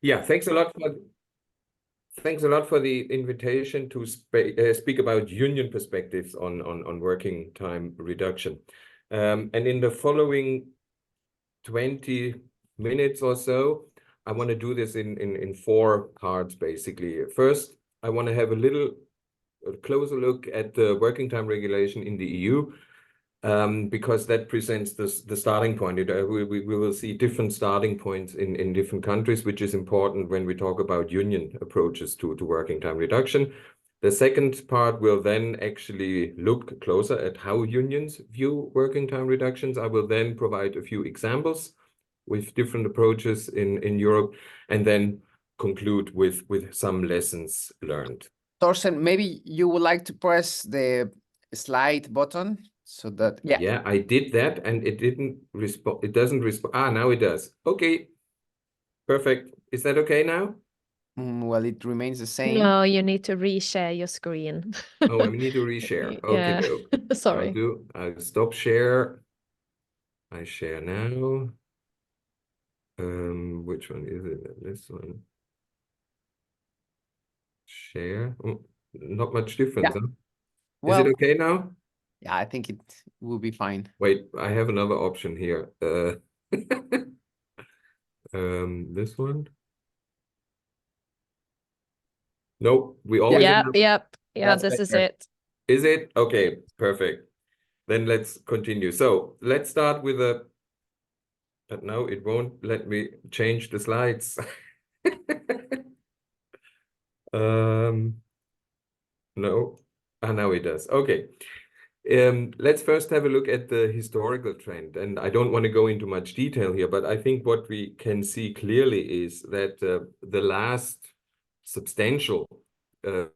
Yeah, thanks a lot for the invitation to speak about union perspectives on working time reduction. And in the following 20 minutes or so, I want to do this in four parts, basically. First, I want to have a closer look at the working time regulation in the EU, because that presents the starting point. We will see different starting points in different countries, which is important when we talk about union approaches to working time reduction. The second part will then actually look closer at how unions view working time reductions. I will then provide a few examples with different approaches in Europe, and then conclude with some lessons learned. Torsten, maybe you would like to press the slide button so that, yeah. Yeah, I did that and it didn't respond. It doesn't respond. Ah, now it does. Okay, perfect. Is that okay now? Well, it remains the same. No, you need to reshare your screen. Oh, I need to reshare. Okay, Yeah. doke. Sorry. I'll stop share. I share now. Which one is it? This one. Share. Oh, not much difference, Yeah. huh? Well, Is it okay now? yeah, I think it will be fine. Wait, I have another option here. This one. Nope, we always have... Yep. Yeah, That's this is better. it. Is it? Okay, perfect. Then let's continue. So let's start with but now it won't let me change the slides. No, now it does. Okay. Let's first have a look at the historical trend. And I don't want to go into much detail here, but I think what we can see clearly is that the last substantial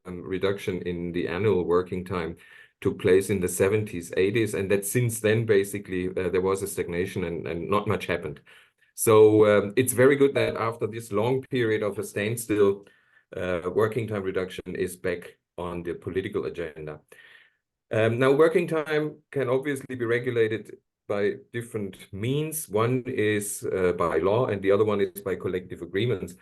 reduction in the annual working time took place in the 70s, 80s, and that since then, basically, there was a stagnation and not much happened. So it's very good that after this long period of a standstill, working time reduction is back on the political agenda. Now, working time can obviously be regulated by different means. One is by law, and the other one is by collective agreements.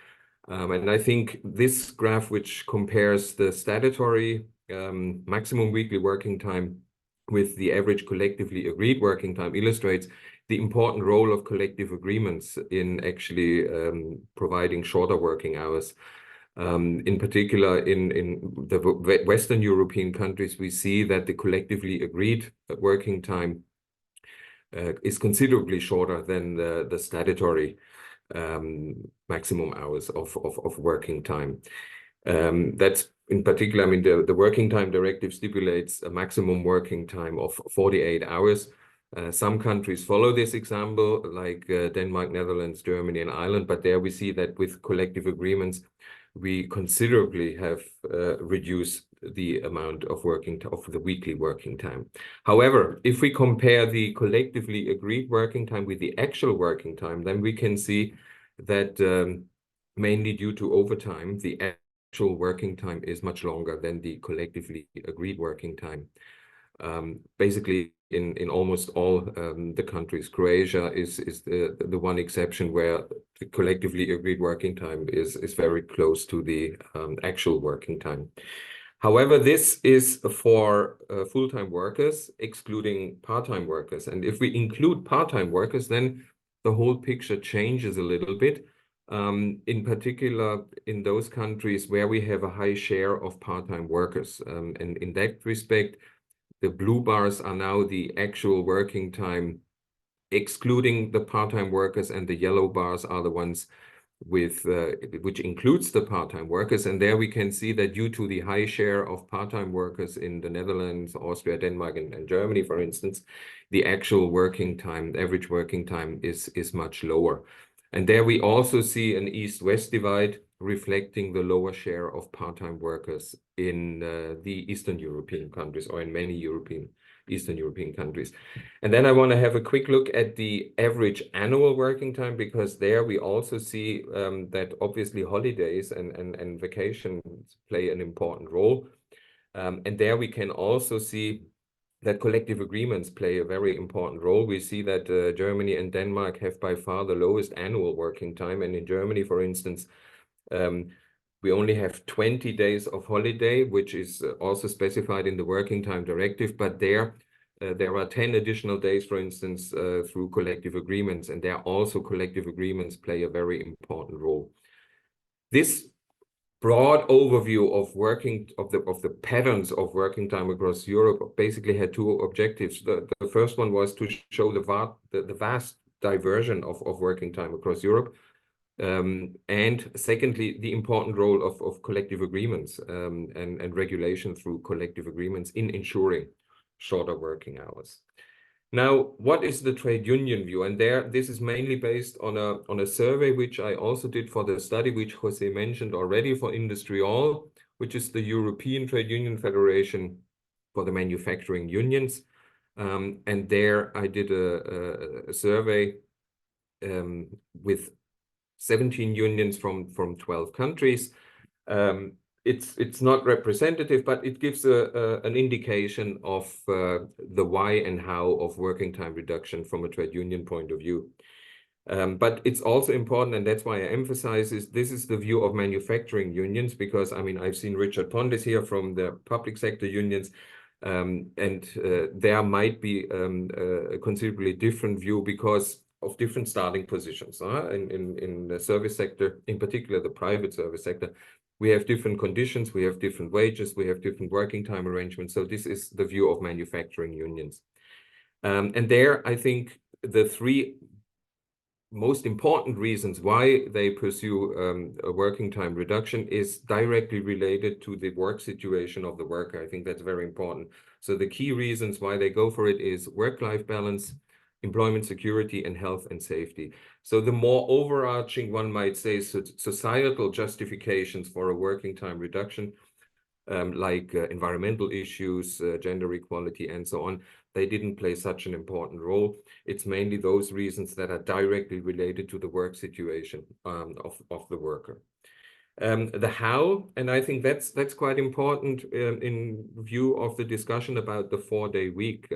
And I think this graph, which compares the statutory maximum weekly working time with the average collectively agreed working time, illustrates the important role of collective agreements in actually providing shorter working hours. In particular, in the Western European countries, we see that the collectively agreed working time is considerably shorter than the statutory maximum hours of working time. That's in particular, I mean, the Working Time Directive stipulates a maximum working time of 48 hours. Some countries follow this example, like Denmark, Netherlands, Germany, and Ireland, but there we see that with collective agreements, we considerably have reduced the amount of the weekly working time. However, if we compare the collectively agreed working time with the actual working time, then we can see that mainly due to overtime, the actual working time is much longer than the collectively agreed working time. Basically, in almost all the countries, Croatia is the one exception where the collectively agreed working time is very close to the actual working time. However, this is for full-time workers, excluding part-time workers. And if we include part-time workers, then the whole picture changes a little bit. In particular, in those countries where we have a high share of part-time workers. And in that respect, the blue bars are now the actual working time, excluding the part-time workers, and the yellow bars are the ones with which includes the part-time workers. And there we can see that due to the high share of part-time workers in the Netherlands, Austria, Denmark, and Germany, for instance, the actual working time, average working time is much lower. And there we also see an east-west divide reflecting the lower share of part-time workers in the Eastern European countries, or in many Eastern European countries. And then I want to have a quick look at the average annual working time, because there we also see that obviously holidays and vacations play an important role. And there we can also see that collective agreements play a very important role. We see that Germany and Denmark have by far the lowest annual working time. And in Germany, for instance, we only have 20 days of holiday, which is also specified in the Working Time Directive, but there are 10 additional days, for instance, through collective agreements, and there also collective agreements play a very important role. This broad overview of the patterns of working time across Europe basically had two objectives. The first one was to show the vast diversion of working time across Europe. And secondly, the important role of collective agreements and regulation through collective agreements in ensuring shorter working hours. Now, what is the trade union view? And this is mainly based on a survey which I also did for the study, which Jose mentioned already, for Industry All, which is the European Trade Union Federation for the manufacturing unions. And there I did a survey with 17 unions from 12 countries. It's not representative, but it gives an indication of the why and how of working time reduction from a trade union point of view. But it's also important, and that's why I emphasize this is the view of manufacturing unions, because I mean, I've seen Richard Pondes here from the public sector unions, and there might be a considerably different view because of different starting positions. In the service sector, in particular the private service sector, we have different conditions, we have different wages, we have different working time arrangements. So this is the view of manufacturing unions. And there, I think the three most important reasons why they pursue a working time reduction is directly related to the work situation of the worker. I think that's very important. So the key reasons why they go for it is work-life balance, employment security, and health and safety. So the more overarching, one might say, societal justifications for a working time reduction, like environmental issues, gender equality, and so on, they didn't play such an important role. It's mainly those reasons that are directly related to the work situation of the worker. The how, and I think that's quite important in view of the discussion about the 4-day week,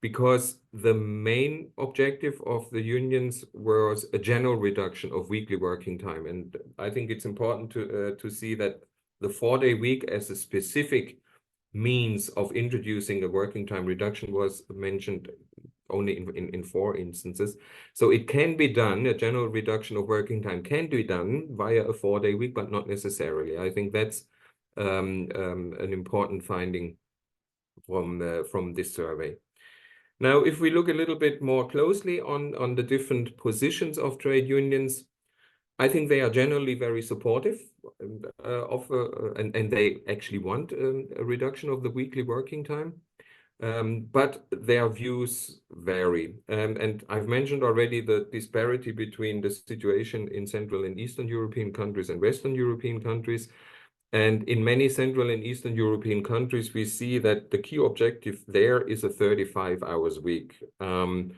because the main objective of the unions was a general reduction of weekly working time. And I think it's important to see that the 4-day week as a specific means of introducing a working time reduction was mentioned only in 4 instances. So it can be done, a general reduction of working time can be done via a 4-day week, but not necessarily. I think that's an important finding from this survey. Now, if we look a little bit more closely on the different positions of trade unions, I think they are generally very supportive and they actually want a reduction of the weekly working time. But their views vary. And I've mentioned already the disparity between the situation in Central and Eastern European countries and Western European countries. And in many Central and Eastern European countries, we see that the key objective there is a 35 hours week. And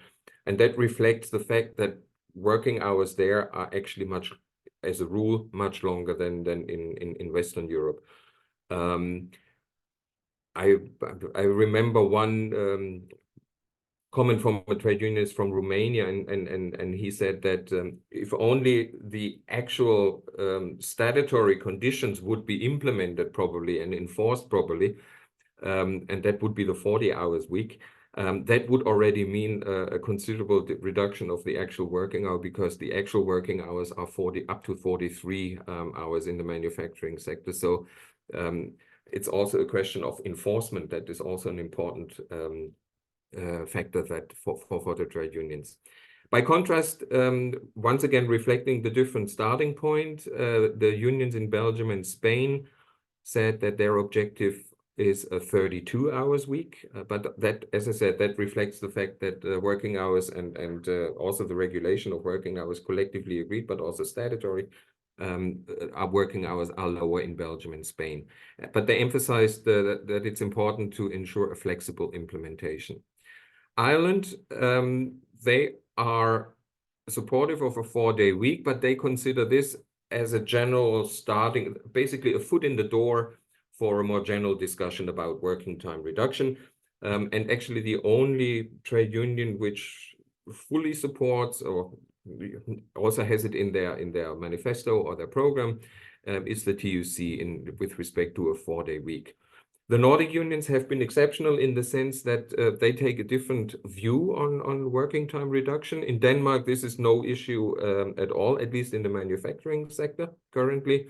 that reflects the fact that working hours there are actually as a rule, much longer than in Western Europe. I remember one comment from a trade unionist from Romania, and he said that if only the actual statutory conditions would be implemented properly and enforced properly, and that would be the 40 hours week, that would already mean a considerable reduction of the actual working hour, because the actual working hours are up to 43 hours in the manufacturing sector. So it's also a question of enforcement that is also an important factor that for the trade unions. By contrast, once again reflecting the different starting point, the unions in Belgium and Spain said that their objective is a 32 hours week, but that, as I said, that reflects the fact that working hours and also the regulation of working hours collectively agreed, but also statutory, our working hours are lower in Belgium and Spain. But they emphasized that it's important to ensure a flexible implementation. Ireland, they are supportive of a 4-day week, but they consider this as a general starting, basically a foot in the door for a more general discussion about working time reduction. And actually the only trade union which fully supports or also has it in their manifesto or their program is the TUC with respect to a 4-day week. The Nordic unions have been exceptional in the sense that they take a different view on working time reduction. In Denmark, this is no issue at all, at least in the manufacturing sector currently.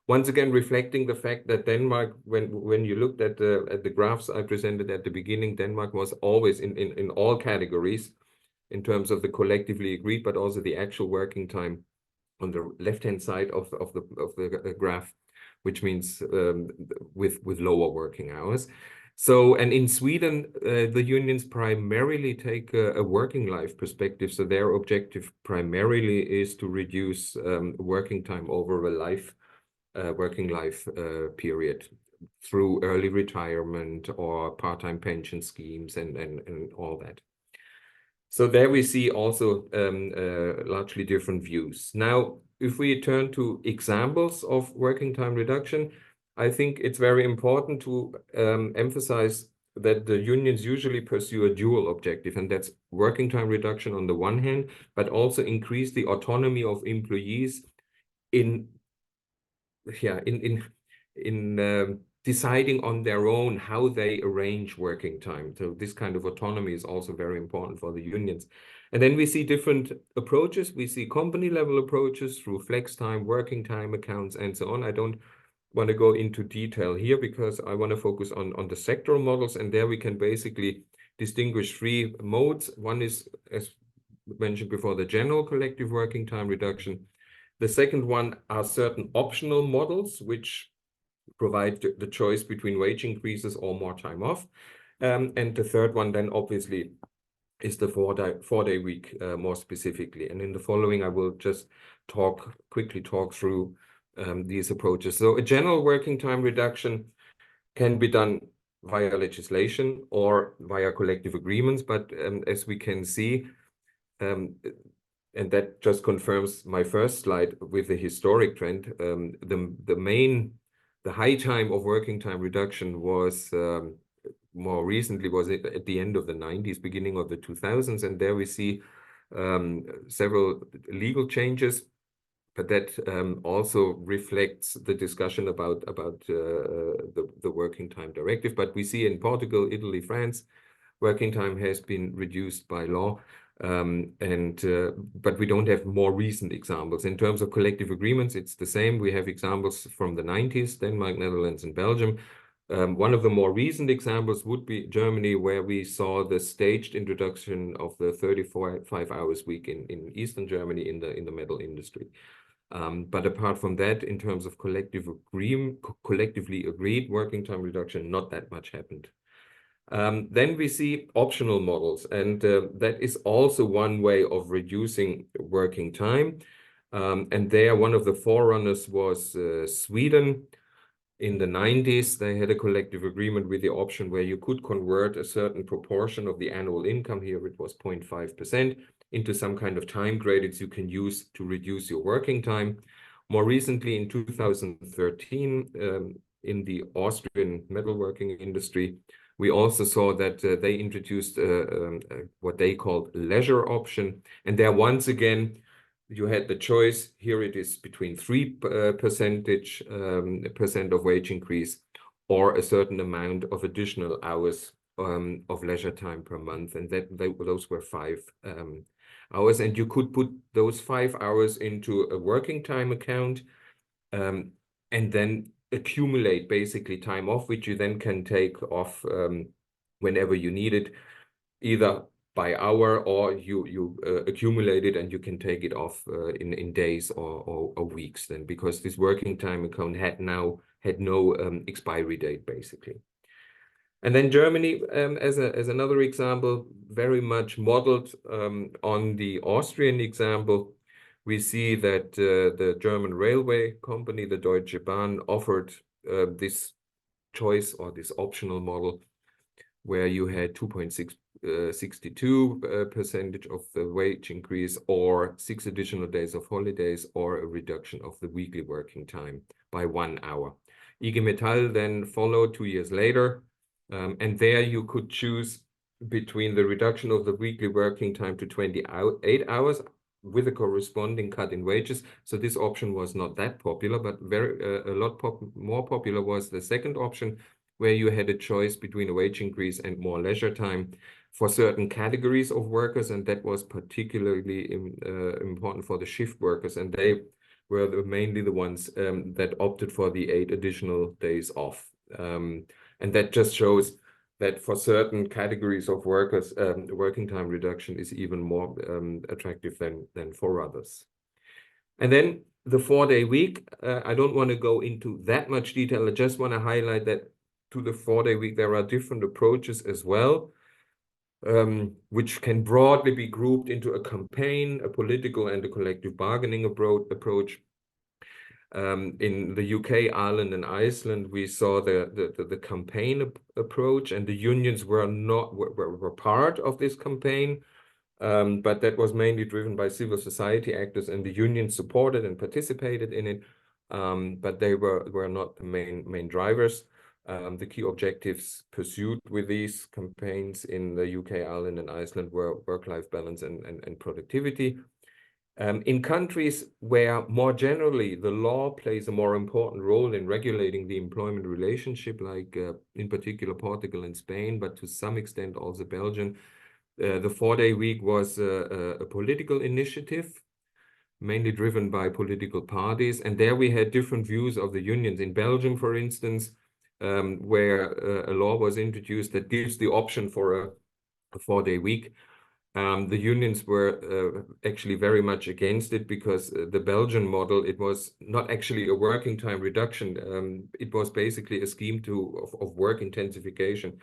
Once again, reflecting the fact that Denmark, when you looked at the graphs I presented at the beginning, Denmark was always in all categories in terms of the collectively agreed, but also the actual working time on the left-hand side of the graph, which means with lower working hours. So, and in Sweden, the unions primarily take a working life perspective. So their objective primarily is to reduce working time over a working life period through early retirement or part-time pension schemes and all that. So there we see also largely different views. Now, if we turn to examples of working time reduction, I think it's very important to emphasize that the unions usually pursue a dual objective, and that's working time reduction on the one hand, but also increase the autonomy of employees in deciding on their own how they arrange working time. So this kind of autonomy is also very important for the unions. And then we see different approaches. We see company level approaches through flex time, working time accounts, and so on. I don't want to go into detail here because I want to focus on the sectoral models. And there we can basically distinguish 3 modes. One is, as mentioned before, the general collective working time reduction. The second one are certain optional models, which provide the choice between wage increases or more time off. And the third one then obviously is the 4-day week more specifically. And in the following, I will just quickly talk through these approaches. So a general working time reduction can be done via legislation or via collective agreements. But as we can see, and that just confirms my first slide with the historic trend, the high time of working time reduction was more recently at the end of the 90s, beginning of the 2000s. And there we see several legal changes, but that also reflects the discussion about the working time directive. But we see in Portugal, Italy, France, working time has been reduced by law. But we don't have more recent examples. In terms of collective agreements, it's the same. We have examples from the 90s, Denmark, Netherlands, and Belgium. One of the more recent examples would be Germany, where we saw the staged introduction of the 35 hours week in Eastern Germany in the metal industry. But apart from that, in terms of collectively agreed working time reduction, not that much happened. Then we see optional models, and that is also one way of reducing working time. And there, one of the forerunners was Sweden. In the 90s, they had a collective agreement with the option where you could convert a certain proportion of the annual income, here it was 0.5%, into some kind of time credits you can use to reduce your working time. More recently, in 2013, in the Austrian metalworking industry, we also saw that they introduced what they called leisure option. And there, once again, you had the choice. Here it is between 3% of wage increase or a certain amount of additional hours of leisure time per month. And those were 5 hours. And you could put those 5 hours into a working time account and then accumulate basically time off, which you then can take off whenever you need it, either by hour or you accumulate it and you can take it off in days or weeks then, because this working time account had no expiry date basically. And then Germany, as another example, very much modeled on the Austrian example. We see that the German railway company, the Deutsche Bahn, offered this choice or this optional model where you had 2.62% of the wage increase or 6 additional days of holidays or a reduction of the weekly working time by 1 hour. IG Metall then followed 2 years later And there you could choose between the reduction of the weekly working time to 28 hours with a corresponding cut in wages. So this option was not that popular, but a lot more popular was the second option, where you had a choice between a wage increase and more leisure time for certain categories of workers, and that was particularly important for the shift workers, and they were mainly the ones that opted for the 8 additional days off. And that just shows that for certain categories of workers, working time reduction is even more attractive than for others. And then the 4-day week, I don't want to go into that much detail. I just want to highlight that to the 4-day week, there are different approaches as well, which can broadly be grouped into a campaign, a political, and a collective bargaining approach. In the UK, Ireland, and Iceland, we saw the campaign approach, and the unions were part of this campaign, but that was mainly driven by civil society actors, and the unions supported and participated in it, but they were not the main drivers. The key objectives pursued with these campaigns in the UK, Ireland, and Iceland were work-life balance and productivity. In countries where more generally the law plays a more important role in regulating the employment relationship, like in particular Portugal and Spain, but to some extent also Belgium, the 4-day week was a political initiative, mainly driven by political parties. And there we had different views of the unions. In Belgium, for instance, where a law was introduced that gives the option for a 4-day week, the unions were actually very much against it, because the Belgian model, it was not actually a working time reduction. It was basically a scheme of work intensification,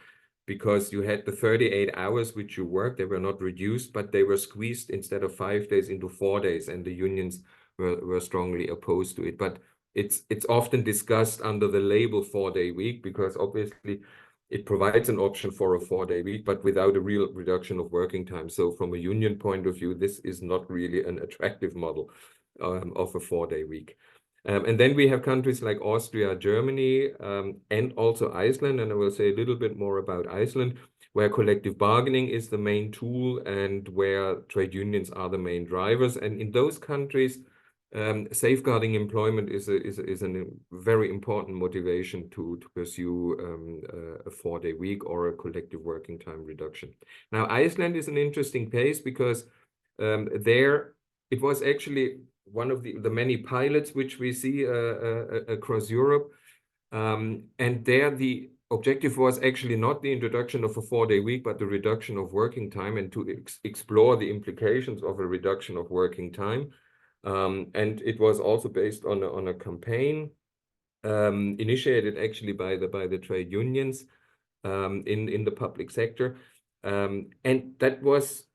because you had the 38 hours which you worked, they were not reduced, but they were squeezed instead of 5 days into 4 days, and the unions were strongly opposed to it. But it's often discussed under the label 4-day week, because obviously it provides an option for a 4-day week, but without a real reduction of working time. So from a union point of view, this is not really an attractive model of a 4-day week. And then we have countries like Austria, Germany, and also Iceland, and I will say a little bit more about Iceland, where collective bargaining is the main tool and where trade unions are the main drivers. And in those countries, safeguarding employment is a very important motivation to pursue a 4-day week or a collective working time reduction. Now, Iceland is an interesting case, because there it was actually one of the many pilots which we see across Europe. And there the objective was actually not the introduction of a 4-day week, but the reduction of working time, and to explore the implications of a reduction of working time. And it was also based on a campaign initiated actually by the trade unions in the public sector, and that was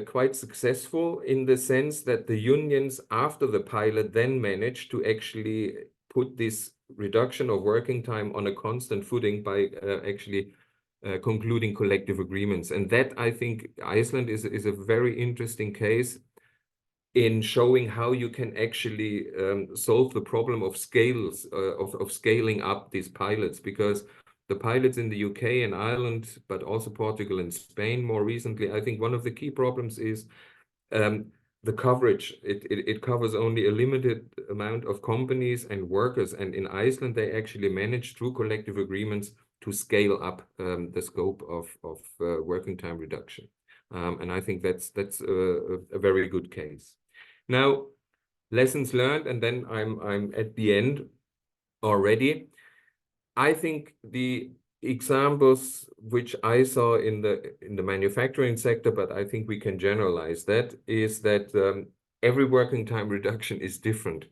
quite successful, in the sense that the unions, after the pilot, then managed to actually put this reduction of working time on a constant footing by actually concluding collective agreements. And that, I think, Iceland is a very interesting case in showing how you can actually solve the problem of scaling up these pilots, because the pilots in the UK and Ireland, but also Portugal and Spain more recently, I think one of the key problems is the coverage. It covers only a limited amount of companies and workers, and in Iceland they actually managed through collective agreements to scale up the scope of working time reduction, and I think that's a very good case. Now, lessons learned, and then I'm at the end already. I think the examples which I saw in the manufacturing sector, but I think we can generalize that, is that every working time reduction is different.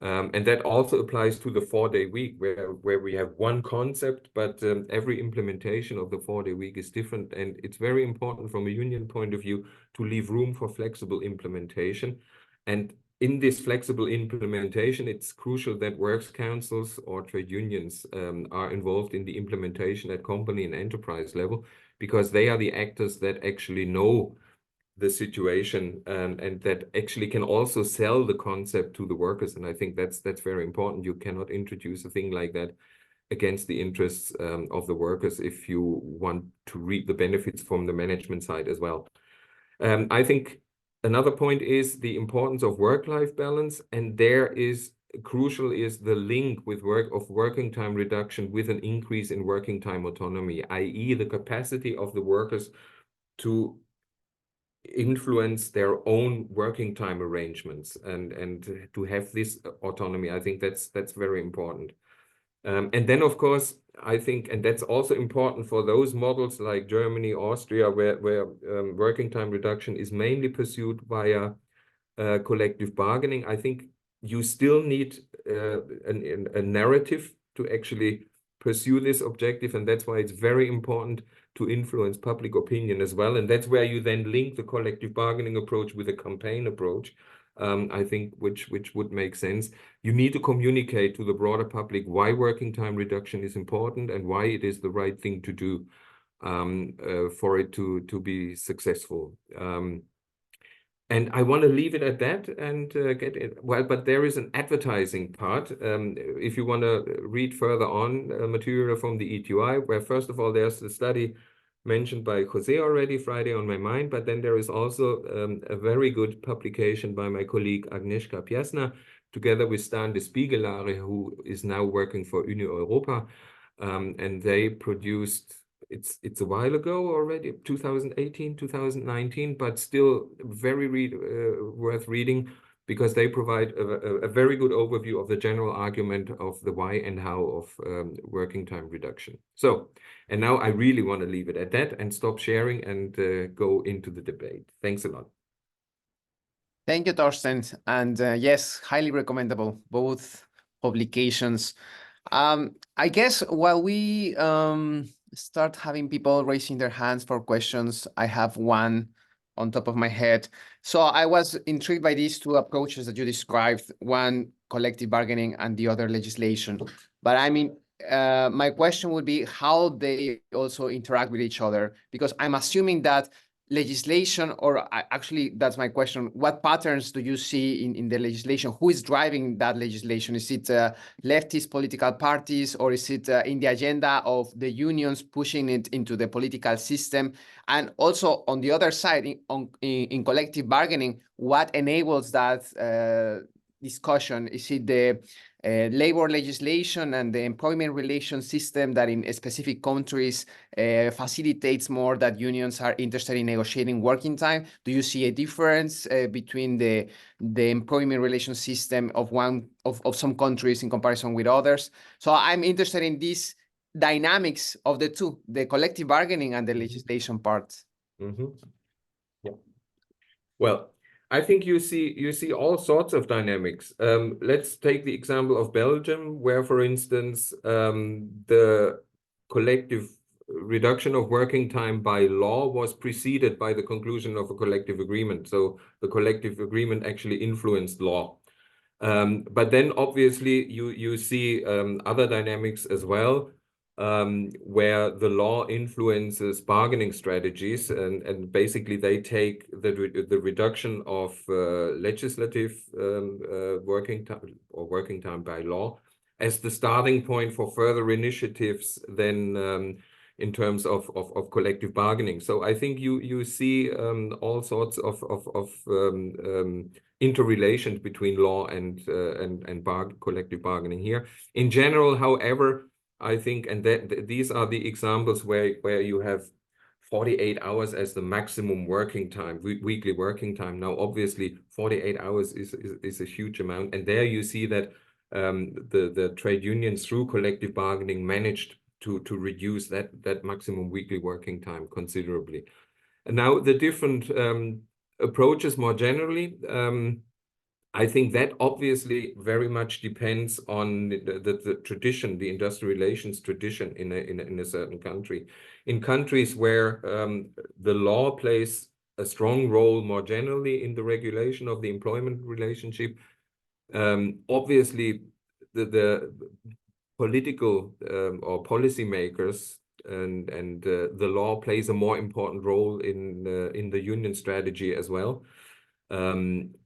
And that also applies to the 4-day week, where we have one concept, but every implementation of the 4-day week is different. And it's very important from a union point of view to leave room for flexible implementation. And in this flexible implementation, it's crucial that works councils or trade unions are involved in the implementation at company and enterprise level, because they are the actors that actually know the situation and that actually can also sell the concept to the workers. And I think that's very important. You cannot introduce a thing like that against the interests of the workers if you want to reap the benefits from the management side as well. I think another point is the importance of work-life balance, and there is crucial is the link with working time reduction with an increase in working time autonomy, i.e. the capacity of the workers to influence their own working time arrangements and to have this autonomy. I think that's very important. And then, of course, I think, and that's also important for those models like Germany, Austria, where working time reduction is mainly pursued via collective bargaining. I think you still need a narrative to actually pursue this objective, and that's why it's very important to influence public opinion as well. And that's where you then link the collective bargaining approach with a campaign approach, I think, which would make sense. You need to communicate to the broader public why working time reduction is important and why it is the right thing to do for it to be successful. And I want to leave it at that and get it. Well, but there is an advertising part. If you want to read further on material from the ETUI, where first of all, there's a study mentioned by Jose already, Friday on My Mind, but then there is also a very good publication by my colleague Agnieszka Piasna, together with Stan de Spiegelare, who is now working for Unie Europa. And they produced, it's a while ago already, 2018, 2019, but still very worth reading, because they provide a very good overview of the general argument of the why and how of working time reduction. So, and now I really want to leave it at that and stop sharing and go into the debate. Thanks a lot. Thank you, Torsten. And yes, highly recommendable, both publications. I guess while we start having people raising their hands for questions, I have one on top of my head. So I was intrigued by these two approaches that you described, one collective bargaining and the other legislation. But I mean, my question would be how they also interact with each other, because I'm assuming that legislation, or actually that's my question, what patterns do you see in the legislation? Who is driving that legislation? Is it leftist political parties, or is it in the agenda of the unions pushing it into the political system? And also on the other side, in collective bargaining, what enables that discussion? Is it the labor legislation and the employment relations system that in specific countries facilitates more that unions are interested in negotiating working time? Do you see a difference between the employment relations system of some countries in comparison with others? So I'm interested in these dynamics of the two, the collective bargaining and the legislation part. Mm-hmm. Yeah. Well, I think you see all sorts of dynamics. Let's take the example of Belgium, where, for instance, the collective reduction of working time by law was preceded by the conclusion of a collective agreement. So the collective agreement actually influenced law. But then obviously you see other dynamics as well, where the law influences bargaining strategies, and basically they take the reduction of legislative working time by law as the starting point for further initiatives then in terms of collective bargaining. So I think you see all sorts of interrelations between law and collective bargaining here. In general, however, I think, and these are the examples where you have 48 hours as the maximum working time, weekly working time. Now, obviously, 48 hours is a huge amount, and there you see that the trade unions through collective bargaining managed to reduce that maximum weekly working time considerably. And now the different approaches more generally. I think that obviously very much depends on the tradition, the industrial relations tradition in a certain country. In countries where the law plays a strong role more generally in the regulation of the employment relationship, obviously the political or policymakers and the law plays a more important role in the union strategy as well.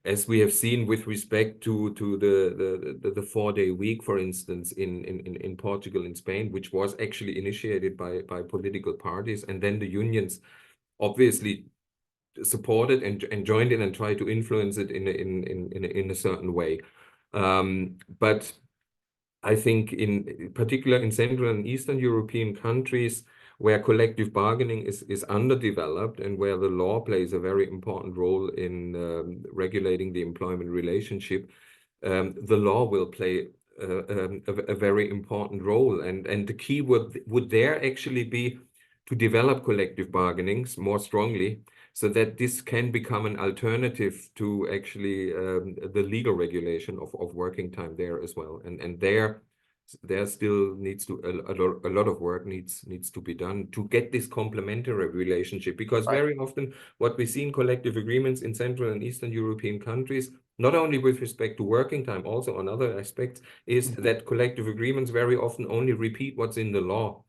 As we have seen with respect to the 4-day week, for instance, in Portugal and Spain, which was actually initiated by political parties, and then the unions obviously supported and joined in and tried to influence it in a certain way. But I think in particular in Central and Eastern European countries where collective bargaining is underdeveloped and where the law plays a very important role in regulating the employment relationship, the law will play a very important role. And the key would there actually be to develop collective bargainings more strongly, so that this can become an alternative to actually the legal regulation of working time there as well. And there still needs to a lot of work needs to be done to get this complementary relationship, because very often what we see in collective agreements in Central and Eastern European countries, not only with respect to working time, also on other aspects, is that collective agreements very often only repeat what's in the law.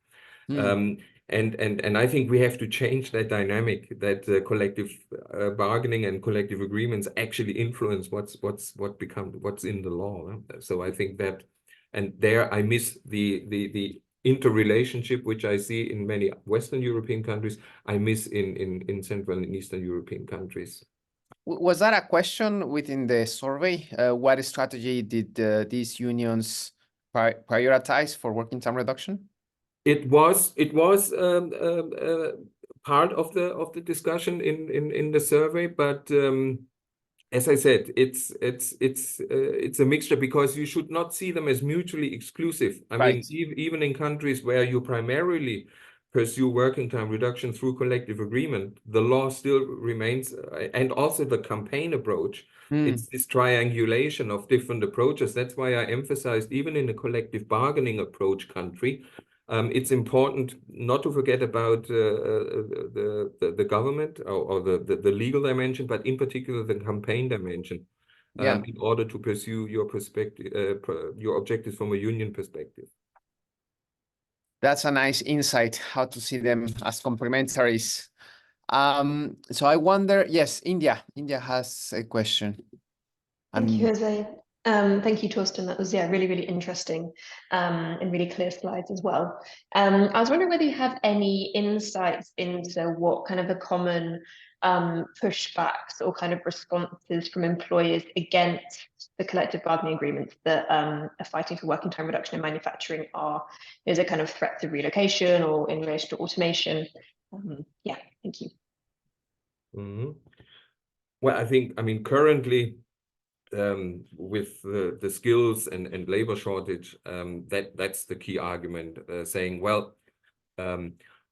And I think we have to change that dynamic, that collective bargaining and collective agreements actually influence what's in the law. So I think that, and there I miss the interrelationship which I see in many Western European countries. I miss in Central and Eastern European countries. Was that a question within the survey? What strategy did these unions prioritize for working time reduction? It was part of the discussion in the survey, but as I said, it's a mixture, because you should not see them as mutually exclusive. I mean, even in countries where you primarily pursue working time reduction through collective agreement, the law still remains, and also the campaign approach. It's this triangulation of different approaches. That's why I emphasized, even in a collective bargaining approach country, it's important not to forget about the government or the legal dimension, but in particular the campaign dimension, in order to pursue your perspective, your objectives from a union perspective. That's a nice insight, how to see them as complementaries. So I wonder, yes, India has a question. Thank you, Jose. Thank you, Torsten. That was, really, really interesting and really clear slides as well. I was wondering whether you have any insights into what kind of the common pushbacks or kind of responses from employers against the collective bargaining agreements that are fighting for working time reduction in manufacturing are. Is it kind of threats of relocation or in relation to automation? Thank you. Well, I mean, currently, with the skills and labor shortage, that's the key argument, saying, well,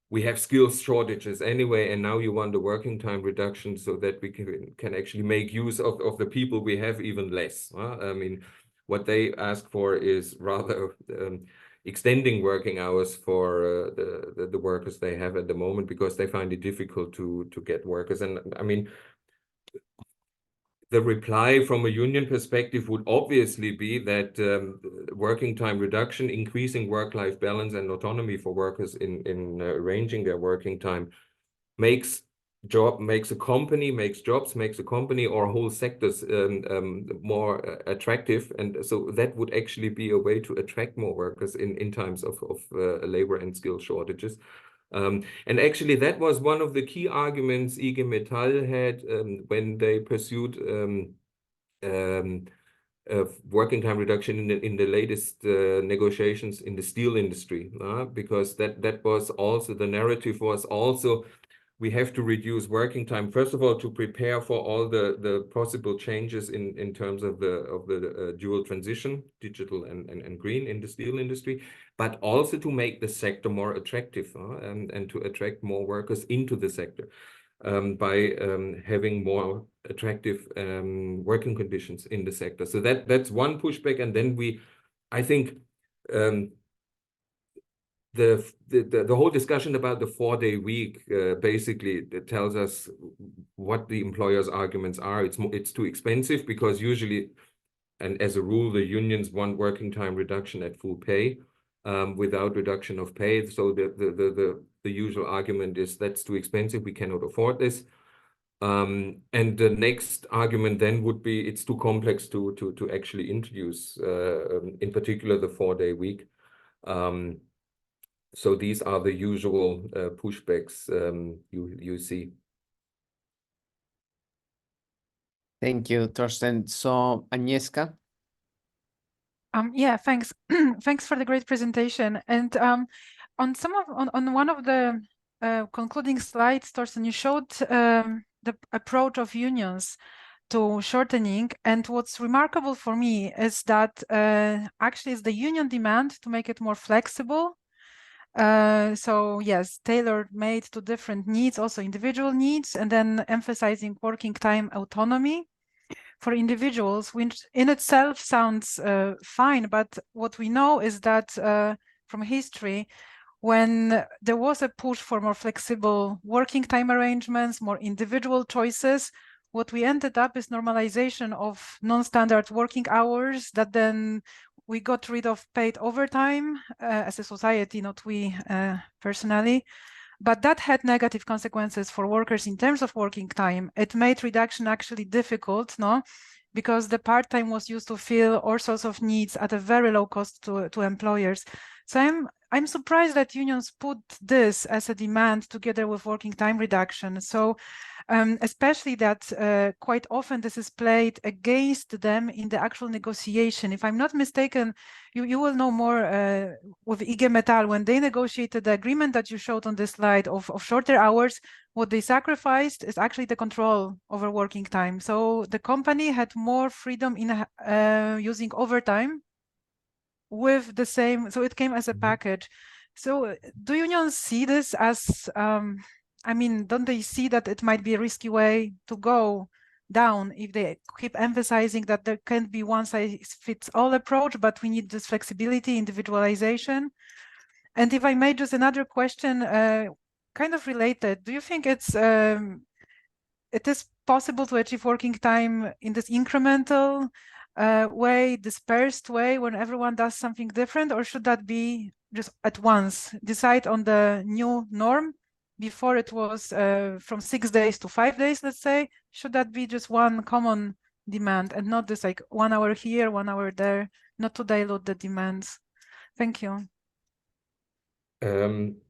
we have skills shortages anyway, and now you want a working time reduction so that we can actually make use of the people we have even less. I mean, what they ask for is rather extending working hours for the workers they have at the moment, because they find it difficult to get workers. And I mean, the reply from a union perspective would obviously be that working time reduction, increasing work-life balance and autonomy for workers in arranging their working time makes a company or whole sectors more attractive. And so that would actually be a way to attract more workers in times of labor and skill shortages. And actually, that was one of the key arguments IG Metall had when they pursued working time reduction in the latest negotiations in the steel industry, because that was also, the narrative was also, we have to reduce working time, first of all, to prepare for all the possible changes in terms of the dual transition, digital and green, in the steel industry, but also to make the sector more attractive and to attract more workers into the sector by having more attractive working conditions in the sector. So that's one pushback. And then I think the whole discussion about the 4-day week basically tells us what the employers' arguments are. It's too expensive, because usually, and as a rule, the unions want working time reduction at full pay without reduction of pay. So the usual argument is that's too expensive, we cannot afford this. And the next argument then would be it's too complex to actually introduce, in particular the 4-day week. So these are the usual pushbacks you see. Thank you, Torsten. So, Agnieszka? Yeah, thanks. Thanks for the great presentation. And on one of the concluding slides, Torsten, you showed the approach of unions to shortening. And what's remarkable for me is that actually it's the union demand to make it more flexible. So yes, tailor-made to different needs, also individual needs, and then emphasizing working time autonomy for individuals, which in itself sounds fine. But what we know is that from history, when there was a push for more flexible working time arrangements, more individual choices, what we ended up is normalization of non-standard working hours, that then we got rid of paid overtime as a society, not we personally. But that had negative consequences for workers in terms of working time. It made reduction actually difficult, no? Because the part-time was used to fill all sorts of needs at a very low cost to employers. So I'm surprised that unions put this as a demand together with working time reduction. So especially that quite often this is played against them in the actual negotiation. If I'm not mistaken, you will know more with IG Metall, when they negotiated the agreement that you showed on this slide of shorter hours, what they sacrificed is actually the control over working time. So the company had more freedom in using overtime with the same, so it came as a package. So do unions see this as, I mean, don't they see that it might be a risky way to go down if they keep emphasizing that there can't be one size fits all approach, but we need this flexibility, individualization? And if I may, just another question, kind of related, do you think it is possible to achieve working time in this incremental way, dispersed way, when everyone does something different, or should that be just at once, decide on the new norm before it was from 6 days to 5 days, let's say? Should that be just one common demand and not this like 1 hour here, 1 hour there, not to dilute the demands? Thank you.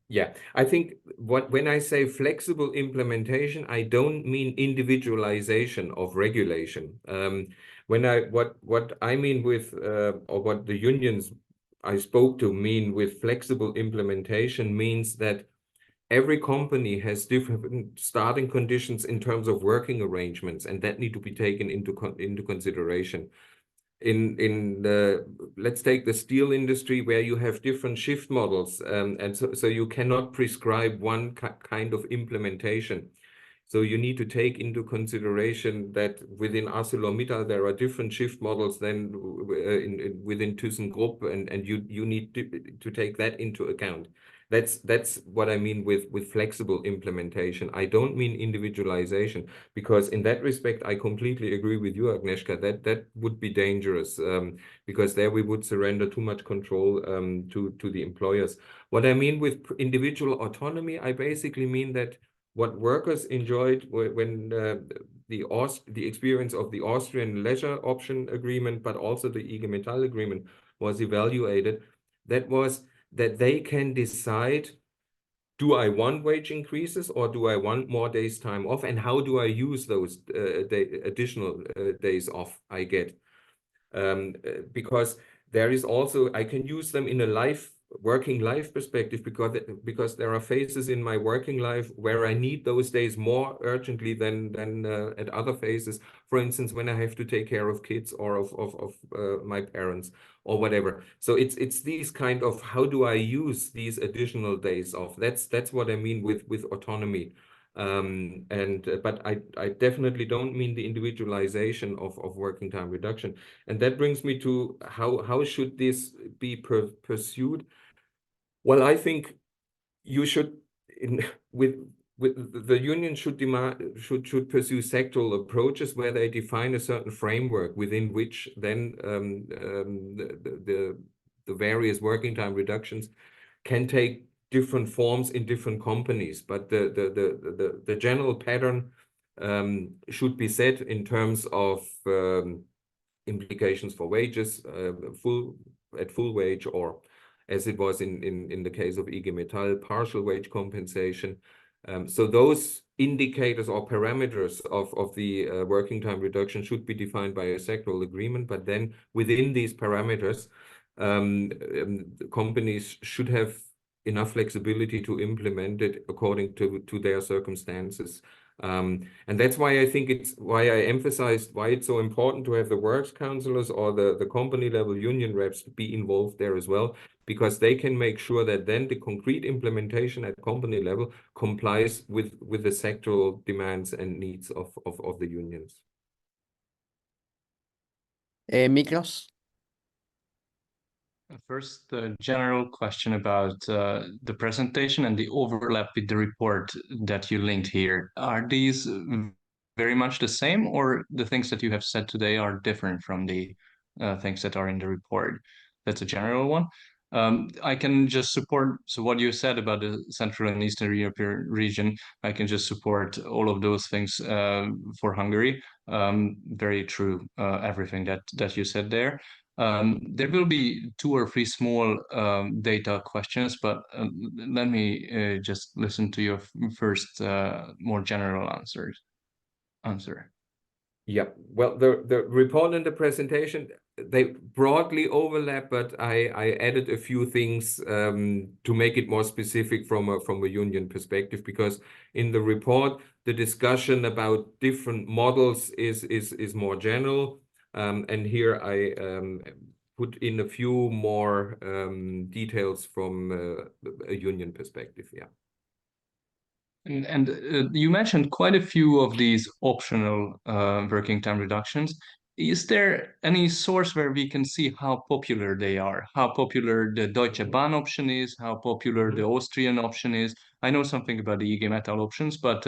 Yeah, I think when I say flexible implementation, I don't mean individualization of regulation. What I mean with or what the unions I spoke to mean with flexible implementation means that every company has different starting conditions in terms of working arrangements, and that need to be taken into consideration. In the, let's take the steel industry, where you have different shift models, and so you cannot prescribe one kind of implementation. So you need to take into consideration that within ArcelorMittal there are different shift models than within ThyssenKrupp, and you need to take that into account. That's what I mean with flexible implementation. I don't mean individualization, because in that respect I completely agree with you, Agnieszka, that would be dangerous, because there we would surrender too much control to the employers. What I mean with individual autonomy, I basically mean that what workers enjoyed when the experience of the Austrian leisure option agreement, but also the IG Metall agreement was evaluated, that was that they can decide, do I want wage increases or do I want more days time off, and how do I use those additional days off I get? Because there is also, I can use them in a working life perspective, because there are phases in my working life where I need those days more urgently than at other phases. For instance, when I have to take care of kids or of my parents or whatever. So it's these kind of, how do I use these additional days off? That's what I mean with autonomy. But I definitely don't mean the individualization of working time reduction. And that brings me to how should this be pursued? Well, I think you should, with the union should pursue sectoral approaches where they define a certain framework within which then the various working time reductions can take different forms in different companies. But the general pattern should be set in terms of implications for wages, full wage, or as it was in the case of IG Metall, partial wage compensation. So those indicators or parameters of the working time reduction should be defined by a sectoral agreement, but then within these parameters, companies should have enough flexibility to implement it according to their circumstances. And that's why I think why I emphasized why it's so important to have the works councillors or the company level union reps be involved there as well, because they can make sure that then the concrete implementation at company level complies with the sectoral demands and needs of the unions. Miklos? First, the general question about the presentation and the overlap with the report that you linked here. Are these very much the same, or the things that you have said today are different from the things that are in the report? That's a general one. I can just support, so what you said about the Central and Eastern European region, I can just support all of those things for Hungary. Very true, everything that you said there. There will be 2 or 3 small data questions, but let me just listen to your first more general answer. Yeah, well, the report and the presentation, they broadly overlap, but I added a few things to make it more specific from a union perspective, because in the report, the discussion about different models is more general. And here I put in a few more details from a union perspective, yeah. And you mentioned quite a few of these optional working time reductions. Is there any source where we can see how popular they are? How popular the Deutsche Bahn option is? How popular the Austrian option is? I know something about the IG Metall options, but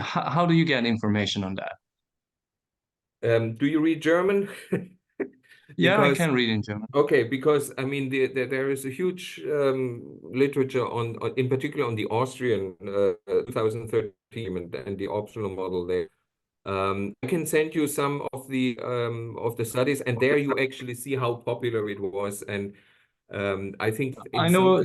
how do you get information on that? Do you read German? Yeah, I can read in German. Okay, because I mean there is a huge literature on in particular on the Austrian 2013 and the optional model there. I can send you some of the studies, and there you actually see how popular it was. And I think I know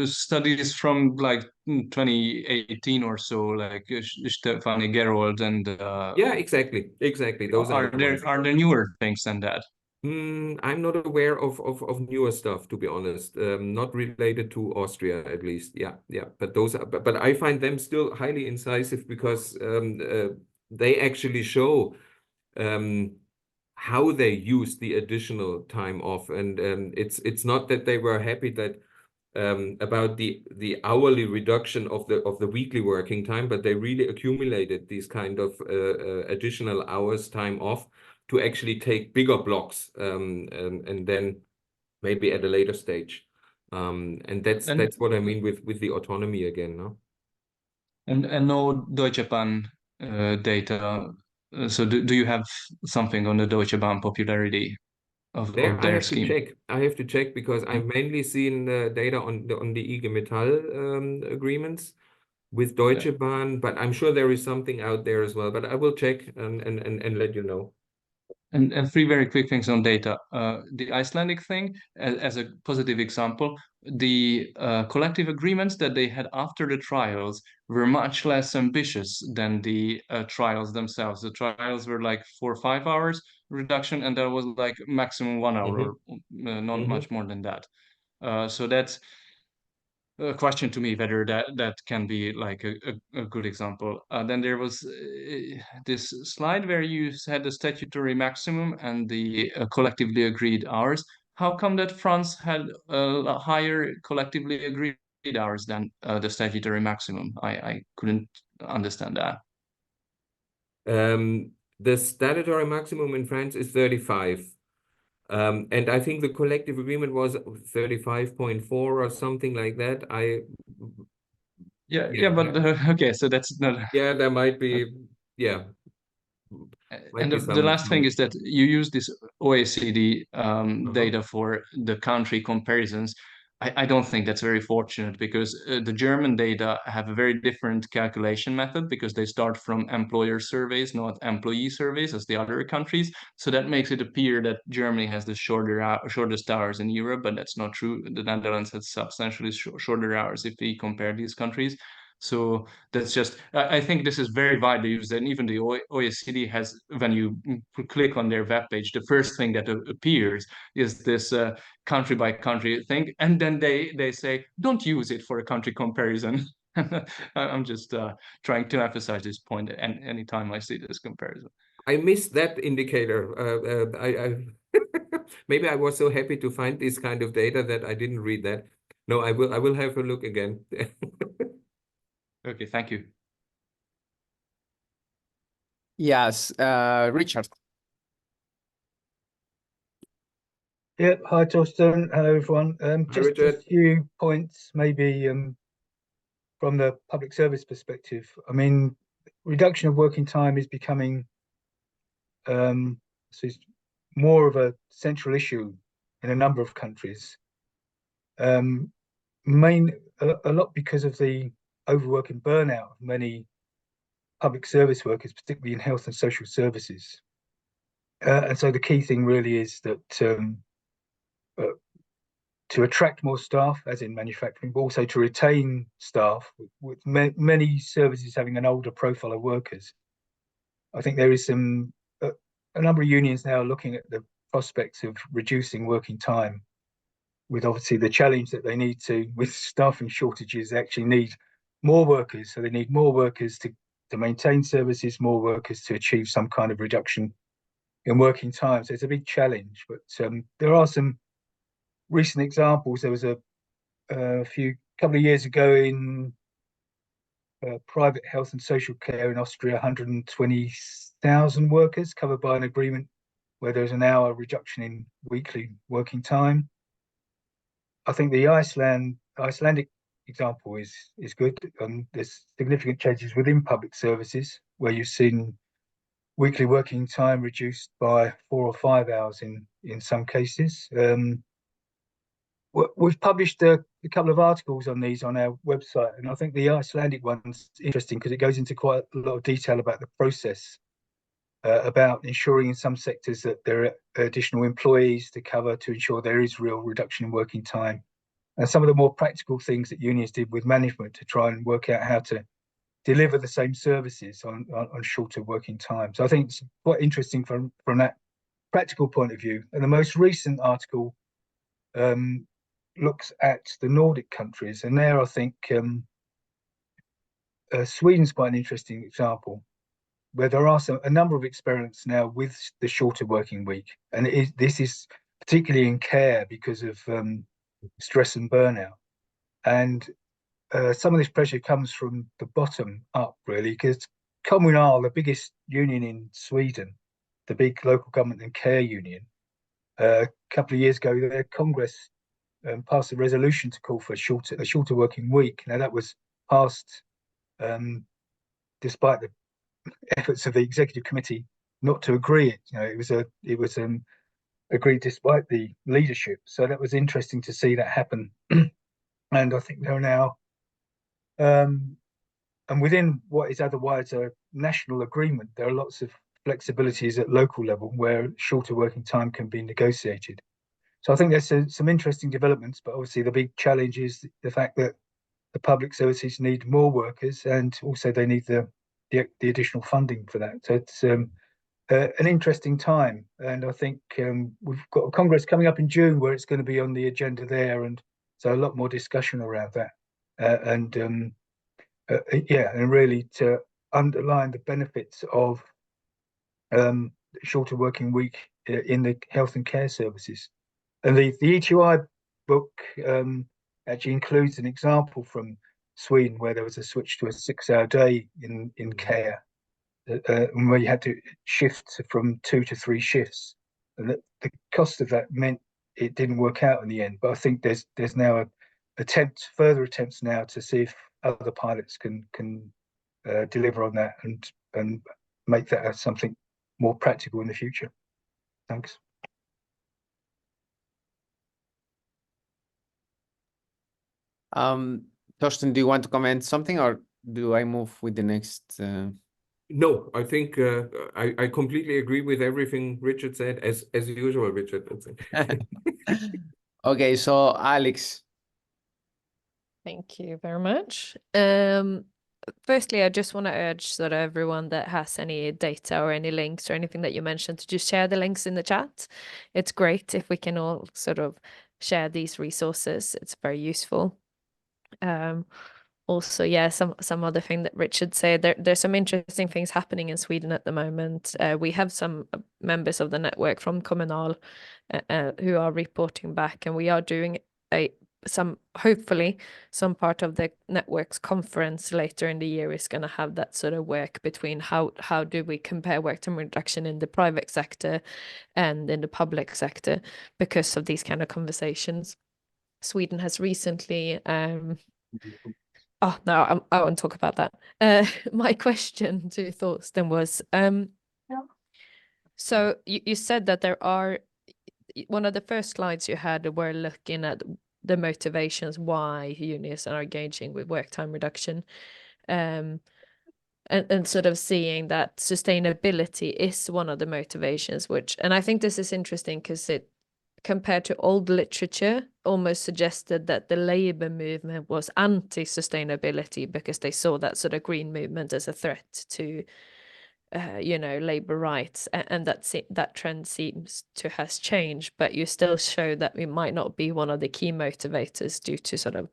studies from like 2018 or so, like Stefanie Gerold and yeah, exactly. Those are there newer things than that? I'm not aware of newer stuff, to be honest. Not related to Austria, at least. Yeah. But those are, but I find them still highly incisive, because they actually show how they use the additional time off, and it's not that they were happy that about the hourly reduction of the weekly working time, but they really accumulated these kind of additional hours time off to actually take bigger blocks and then maybe at a later stage. And that's what I mean with the autonomy again, no? And no Deutsche Bahn data. So do you have something on the Deutsche Bahn popularity of their scheme? I have to check, because I've mainly seen data on the IG Metall agreements with Deutsche Bahn, but I'm sure there is something out there as well. But I will check and let you know. And 3 very quick things on data. The Icelandic thing, as a positive example, the collective agreements that they had after the trials were much less ambitious than the trials themselves. The trials were like 4 or 5 hours reduction, and there was like maximum 1 hour, or not much more than that. So that's a question to me whether that can be like a good example. Then there was this slide where you had the statutory maximum and the collectively agreed hours. How come that France had higher collectively agreed hours than the statutory maximum? I couldn't understand that. The statutory maximum in France is 35. And I think the collective agreement was 35.4 or something like that. But okay, so that's not. Yeah, there might be. Yeah. And the last thing is that you use this OECD data for the country comparisons. I don't think that's very fortunate, because the German data have a very different calculation method, because they start from employer surveys, not employee surveys as the other countries. So that makes it appear that Germany has the shortest hours in Europe, but that's not true. The Netherlands has substantially shorter hours if we compare these countries. So that's just, I think this is very widely used, and even the OECD has, when you click on their webpage, the first thing that appears is this country by country thing, and then they say, don't use it for a country comparison. I'm just trying to emphasize this point, and anytime I see this comparison. I missed that indicator. Maybe I was so happy to find this kind of data that I didn't read that. No, I will have a look again. Okay, thank you. Yes, Richard. Yeah, hi Torsten, hello everyone. Just a Richard. few points, maybe from the public service perspective. I mean, reduction of working time is becoming so it's more of a central issue in a number of countries. A lot because of the overwork and burnout of many public service workers, particularly in health and social services. And so the key thing really is that to attract more staff, as in manufacturing, but also to retain staff, with many services having an older profile of workers. I think there is a number of unions now looking at the prospects of reducing working time, with obviously the challenge that they need to, with staffing shortages, they actually need more workers. So they need more workers to maintain services, more workers to achieve some kind of reduction in working time. So it's a big challenge, but there are some recent examples. There was a couple of years ago in private health and social care in Austria, 120,000 workers covered by an agreement where there's an hour reduction in weekly working time. I think the Icelandic example is good. There's significant changes within public services where you've seen weekly working time reduced by 4 or 5 hours in some cases. We've published a couple of articles on these on our website, and I think the Icelandic one's interesting because it goes into quite a lot of detail about the process, about ensuring in some sectors that there are additional employees to cover to ensure there is real reduction in working time, and some of the more practical things that unions did with management to try and work out how to deliver the same services on shorter working time. So I think it's quite interesting from that practical point of view. And the most recent article looks at the Nordic countries, and there I think Sweden's quite an interesting example, where there are a number of experiments now with the shorter working week, and this is particularly in care because of stress and burnout. And some of this pressure comes from the bottom up, really, because Kommunal, the biggest union in Sweden, the big local government and care union, a couple of years ago, their Congress passed a resolution to call for a shorter working week. Now that was passed despite the efforts of the executive committee not to agree it. It was agreed despite the leadership. So that was interesting to see that happen. And I think there are now, and within what is otherwise a national agreement, there are lots of flexibilities at local level where shorter working time can be negotiated. So I think there's some interesting developments, but obviously the big challenge is the fact that the public services need more workers, and also they need the additional funding for that. So it's an interesting time, and I think we've got a Congress coming up in June where it's going to be on the agenda there, and so a lot more discussion around that, and really to underline the benefits of shorter working week in the health and care services. And the ETI book actually includes an example from Sweden where there was a switch to a 6-hour day in care, where you had to shift from 2 to 3 shifts, and the cost of that meant it didn't work out in the end. But I think there's now further attempts now to see if other pilots can deliver on that and make that as something more practical in the future. Thanks. Torsten, do you want to comment something, or do I move with the next? No, I think I completely agree with everything Richard said, as usual, Richard. Okay, so Alex. Thank you very much. Firstly, I just want to urge sort of everyone that has any data or any links or anything that you mentioned to just share the links in the chat. It's great if we can all sort of share these resources. It's very useful. Also, yeah, some other thing that Richard said, there's some interesting things happening in Sweden at the moment. We have some members of the network from Kommunal who are reporting back, and we are doing hopefully some part of the network's conference later in the year is going to have that sort of work between how do we compare work time reduction in the private sector and in the public sector because of these kind of conversations. Sweden has recently oh no, I won't talk about that. My question to Torsten was so you said that there are one of the first slides you had were looking at the motivations why unions are engaging with work time reduction, and sort of seeing that sustainability is one of the motivations, and I think this is interesting because it, compared to old literature, almost suggested that the labor movement was anti-sustainability because they saw that sort of green movement as a threat to labor rights, and that trend seems to has changed, but you still show that it might not be one of the key motivators due to sort of.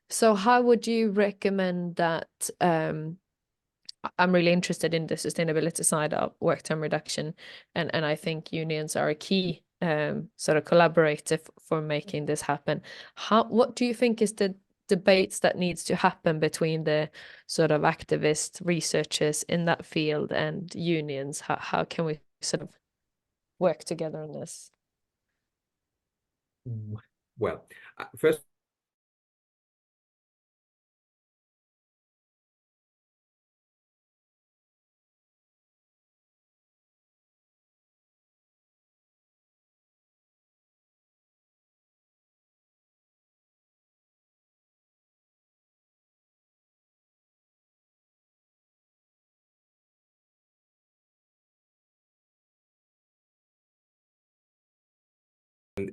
So how would you recommend that? I'm really interested in the sustainability side of work time reduction, and I think unions are a key sort of collaborator for making this happen. What do you think is the debates that needs to happen between the sort of activist researchers in that field and unions? How can we sort of work together on this? Well, first,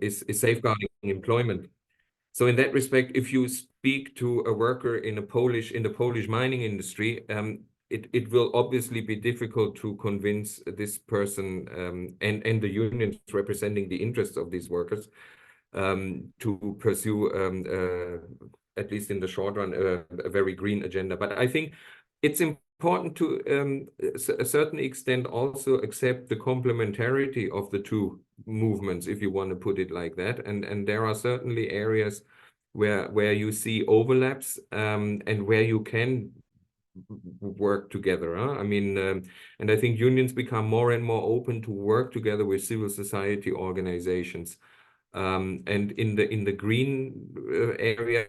is safeguarding employment. So in that respect, if you speak to a worker in the Polish mining industry, it will obviously be difficult to convince this person and the unions representing the interests of these workers to pursue, at least in the short run, a very green agenda. But I think it's important to a certain extent also accept the complementarity of the two movements, if you want to put it like that. And there are certainly areas where you see overlaps and where you can work together. I mean, and I think unions become more and more open to work together with civil society organizations. And in the green area,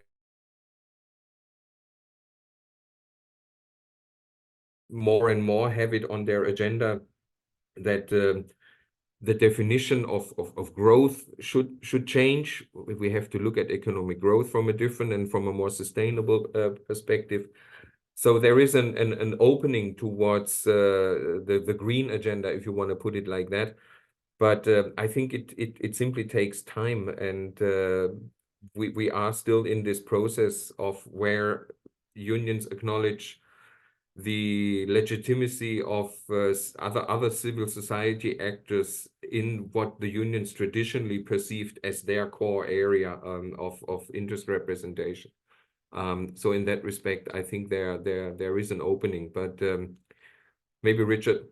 more and more have it on their agenda that the definition of growth should change. We have to look at economic growth from a different and from a more sustainable perspective. So there is an opening towards the green agenda, if you want to put it like that. But I think it simply takes time, and we are still in this process of where unions acknowledge the legitimacy of other civil society actors in what the unions traditionally perceived as their core area of interest representation. So in that respect, I think there is an opening, but maybe Richard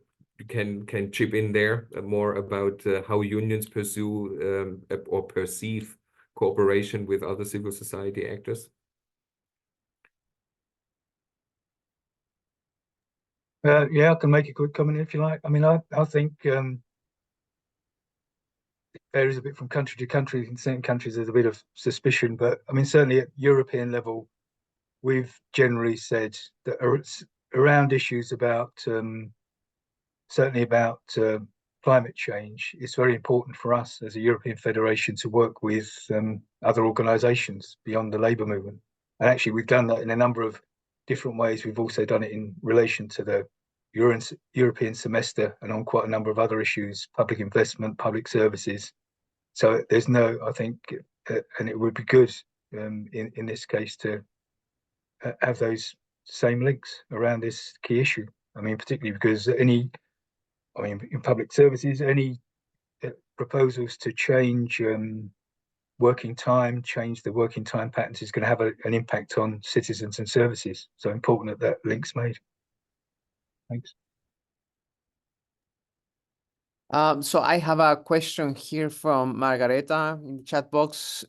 can chip in there more about how unions pursue or perceive cooperation with other civil society actors. Yeah, I can make a quick comment if you like. I mean, I think it varies a bit from country to country. In certain countries, there's a bit of suspicion, but I mean, certainly at European level, we've generally said that around issues about certainly about climate change, it's very important for us as a European Federation to work with other organisations beyond the labour movement. And actually, we've done that in a number of different ways. We've also done it in relation to the European semester and on quite a number of other issues, public investment, public services. So there's I think, and it would be good in this case to have those same links around this key issue. I mean, particularly because in public services, any proposals to change working time, change the working time patterns is going to have an impact on citizens and services. So important that link's made. Thanks. So I have a question here from Margareta in the chat box.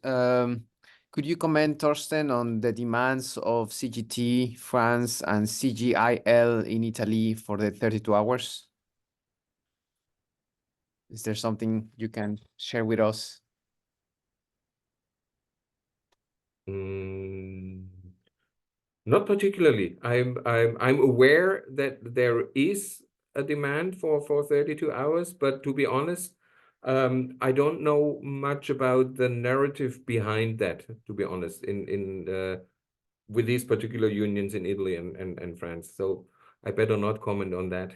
Could you comment, Torsten, on the demands of CGT France and CGIL in Italy for the 32 hours? Is there something you can share with us? Not particularly. I'm aware that there is a demand for 32 hours, but to be honest, I don't know much about the narrative behind that, to be honest, with these particular unions in Italy and France. So I better not comment on that.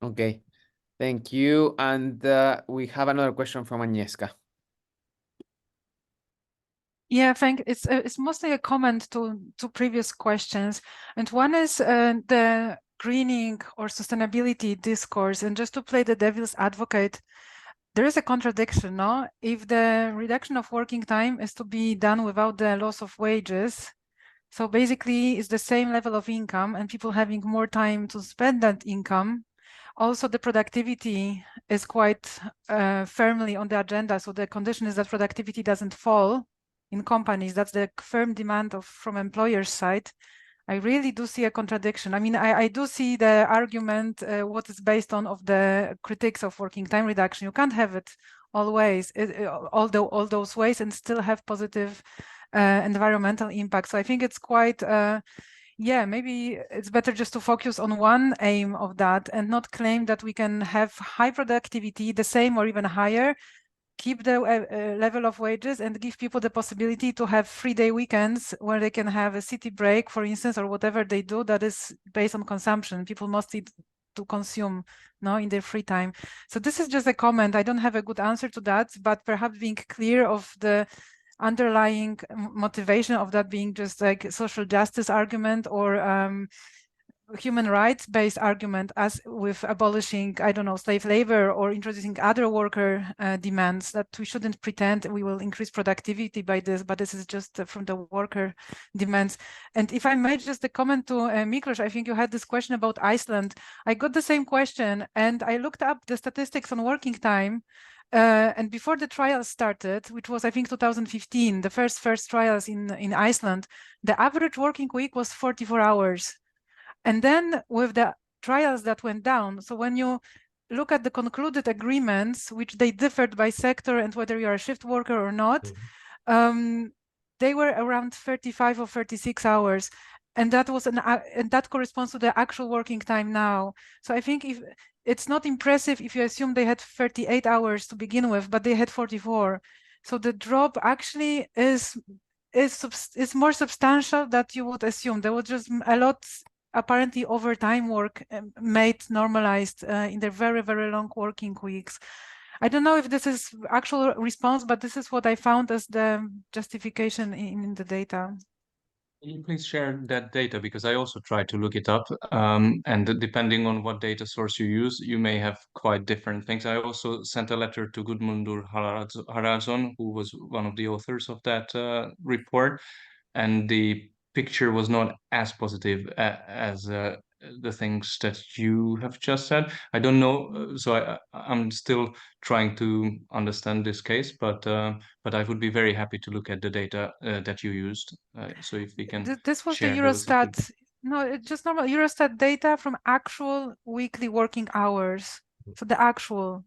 Okay, thank you. And we have another question from Agnieszka. Yeah, it's mostly a comment to previous questions. And one is the greening or sustainability discourse. And just to play the devil's advocate, there is a contradiction, no? If the reduction of working time is to be done without the loss of wages, so basically it's the same level of income and people having more time to spend that income. Also, the productivity is quite firmly on the agenda. So the condition is that productivity doesn't fall in companies. That's the firm demand from employers' side. I really do see a contradiction. I mean, I do see the argument, what is based on of the critics of working time reduction. You can't have it always, all those ways and still have positive environmental impact. So I think it's quite, yeah, maybe it's better just to focus on one aim of that and not claim that we can have high productivity, the same or even higher, keep the level of wages and give people the possibility to have 3-day weekends where they can have a city break, for instance, or whatever they do that is based on consumption. People must need to consume in their free time. So this is just a comment. I don't have a good answer to that, but perhaps being clear of the underlying motivation of that being just like social justice argument or human rights based argument, as with abolishing, I don't know, slave labor or introducing other worker demands, that we shouldn't pretend we will increase productivity by this, but this is just from the worker demands. And if I made just a comment to Miklos, I think you had this question about Iceland. I got the same question and I looked up the statistics on working time. And before the trials started, which was, I think, 2015, the first trials in Iceland, the average working week was 44 hours. And then with the trials that went down, so when you look at the concluded agreements, which they differed by sector and whether you're a shift worker or not, they were around 35 or 36 hours. And that was and that corresponds to the actual working time now. So I think if it's not impressive if you assume they had 38 hours to begin with, but they had 44. So the drop actually is more substantial than you would assume. There was just a lot apparently overtime work made normalized in their very, very long working weeks. I don't know if this is actual response, but this is what I found as the justification in the data. Can you please share that data? Because I also tried to look it up, and depending on what data source you use, you may have quite different things. I also sent a letter to Gudmundur Haraldsson, who was one of the authors of that report, and the picture was not as positive as the things that you have just said. I don't know, so I'm still trying to understand this case, but I would be very happy to look at the data that you used. So if we can this was the share those, Eurostat. No, it's just normal Eurostat data from actual weekly working hours. So the actual,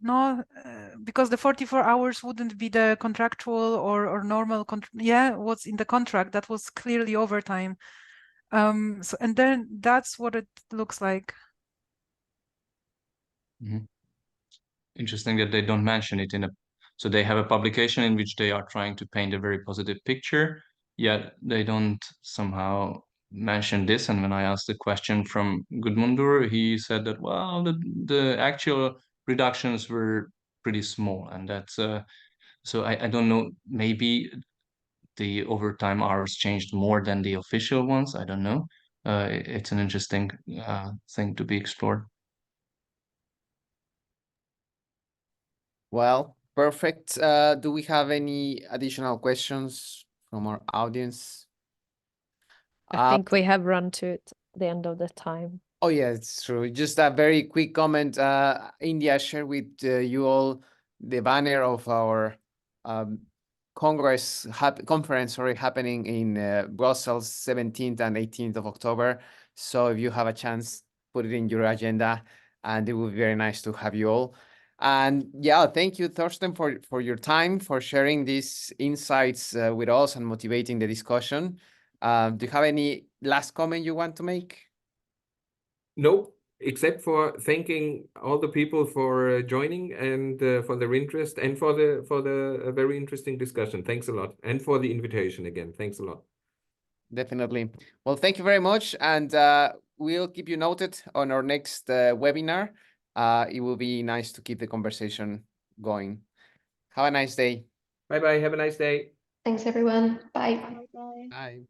because the 44 hours wouldn't be the contractual or normal, what's in the contract. That was clearly overtime. So, and then that's what it looks like. interesting that they don't mention it in a. So they have a publication in which they are trying to paint a very positive picture, yet they don't somehow mention this. And when I asked the question from Gudmundur, he said that, well, the actual reductions were pretty small, and that's so I don't know, maybe the overtime hours changed more than the official ones. I don't know. It's an interesting thing to be explored. Well, perfect. Do we have any additional questions from our audience? I think we have run to the end of the time. Oh, yeah, it's true. Just a very quick comment. India shared with you all the banner of our conference happening in Brussels, 17th and 18th of October. So if you have a chance, put it in your agenda, and it would be very nice to have you all. And yeah, thank you, Torsten, for your time, for sharing these insights with us and motivating the discussion. Do you have any last comment you want to make? No, except for thanking all the people for joining and for their interest and for the very interesting discussion. Thanks a lot. And for the invitation again. Thanks a lot. Definitely. Well, thank you very much. And we'll keep you noted on our next webinar. It will be nice to keep the conversation going. Have a nice day. Bye-bye. Have a nice day. Thanks, everyone. Bye. Bye. Bye.